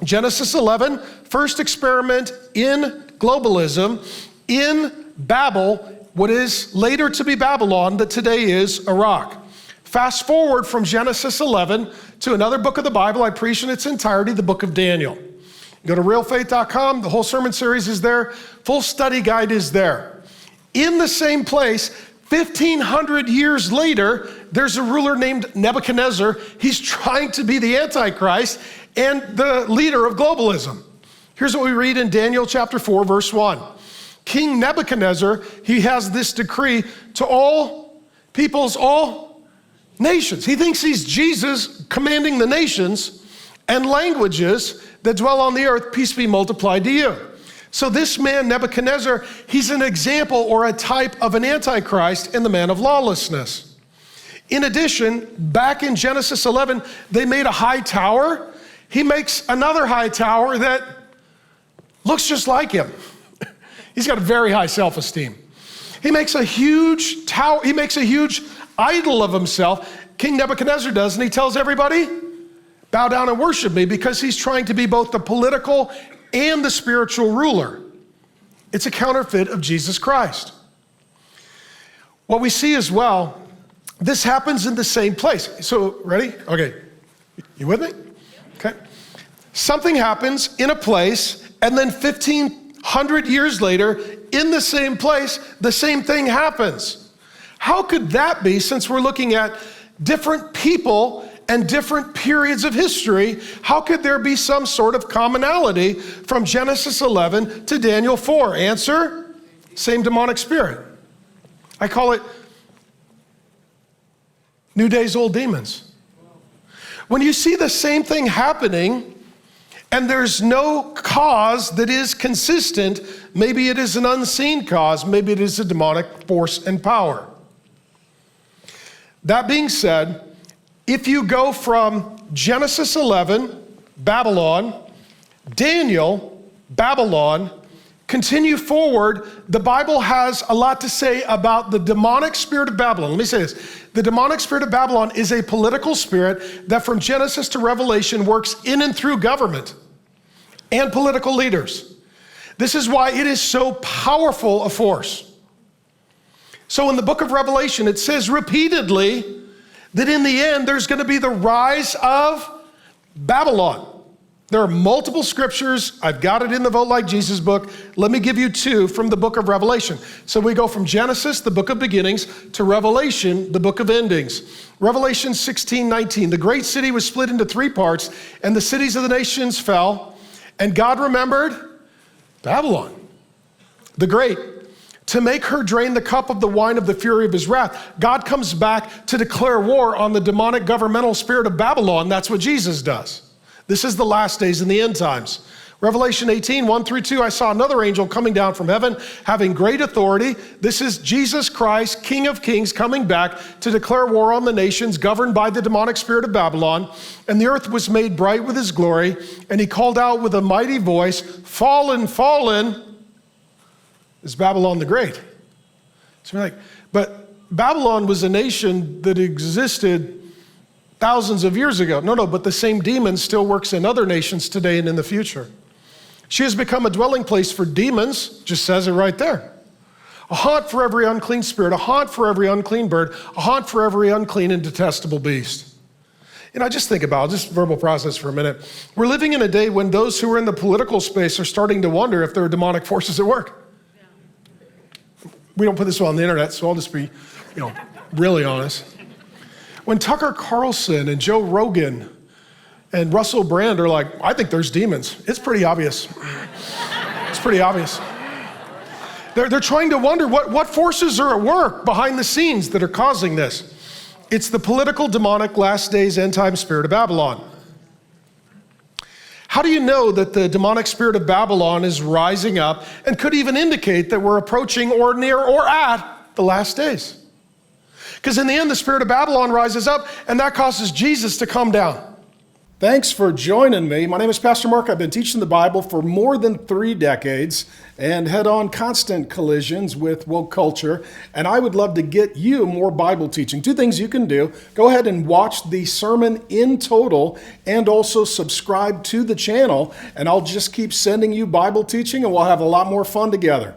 Genesis 11, first experiment in globalism in Babel, what is later to be Babylon, that today is Iraq. Fast forward from Genesis 11 to another book of the Bible I preach in its entirety, the book of Daniel. Go to realfaith.com, the whole sermon series is there, full study guide is there. In the same place, 1,500 years later, there's a ruler named Nebuchadnezzar. He's trying to be the Antichrist and the leader of globalism. Here's what we read in Daniel chapter 4, verse 1. King Nebuchadnezzar, he has this decree to all peoples, all nations. He thinks he's Jesus commanding the nations and languages that dwell on the earth, peace be multiplied to you. So this man, Nebuchadnezzar, he's an example or a type of an Antichrist and the man of lawlessness. In addition, back in Genesis 11, they made a high tower. He makes another high tower that looks just like him. He's got a very high self-esteem. He makes a huge tower, he makes a huge idol of himself. King Nebuchadnezzar does, and he tells everybody, bow down and worship me, because he's trying to be both the political and the spiritual ruler. It's a counterfeit of Jesus Christ. What we see as well, this happens in the same place. So, ready? Okay, you with me? Okay. Something happens in a place, and then 1,500 years later, in the same place, the same thing happens. How could that be, since we're looking at different people and different periods of history? How could there be some sort of commonality from Genesis 11 to Daniel 4? Answer, same demonic spirit. I call it new days, old demons. When you see the same thing happening and there's no cause that is consistent, maybe it is an unseen cause, maybe it is a demonic force and power. That being said, if you go from Genesis 11, Babylon, Daniel, Babylon, continue forward, the Bible has a lot to say about the demonic spirit of Babylon. Let me say this. The demonic spirit of Babylon is a political spirit that from Genesis to Revelation works in and through government and political leaders. This is why it is so powerful a force. So in the book of Revelation, it says repeatedly that in the end, there's going to be the rise of Babylon. There are multiple scriptures. I've got it in the Vote Like Jesus book. Let me give you two from the book of Revelation. So we go from Genesis, the book of beginnings, to Revelation, the book of endings. Revelation 16:19, the great city was split into three parts, and the cities of the nations fell, and God remembered Babylon, the great, to make her drain the cup of the wine of the fury of his wrath. God comes back to declare war on the demonic governmental spirit of Babylon. That's what Jesus does. This is the last days in the end times. Revelation 18, 1-2, I saw another angel coming down from heaven, having great authority. This is Jesus Christ, King of Kings, coming back to declare war on the nations, governed by the demonic spirit of Babylon. And the earth was made bright with his glory. And he called out with a mighty voice, fallen, fallen is Babylon the Great. So we're like, but Babylon was a nation that existed thousands of years ago. No, but the same demon still works in other nations today and in the future. She has become a dwelling place for demons, just says it right there. A haunt for every unclean spirit, a haunt for every unclean bird, a haunt for every unclean and detestable beast. You know, just think about it, just verbal process for a minute. We're living in a day when those who are in the political space are starting to wonder if there are demonic forces at work. We don't put this on the internet, so I'll just be, really honest. When Tucker Carlson and Joe Rogan and Russell Brand are like, I think there's demons, it's pretty obvious. It's pretty obvious. They're trying to wonder what forces are at work behind the scenes that are causing this. It's the political, demonic, last days, end time spirit of Babylon. How do you know that the demonic spirit of Babylon is rising up and could even indicate that we're approaching or near or at the last days? Because in the end, the spirit of Babylon rises up and that causes Jesus to come down. Thanks for joining me. My name is Pastor Mark. I've been teaching the Bible for more than 3 decades and head on constant collisions with woke culture. And I would love to get you more Bible teaching. 2 things you can do. Go ahead and watch the sermon in total and also subscribe to the channel. And I'll just keep sending you Bible teaching and we'll have a lot more fun together.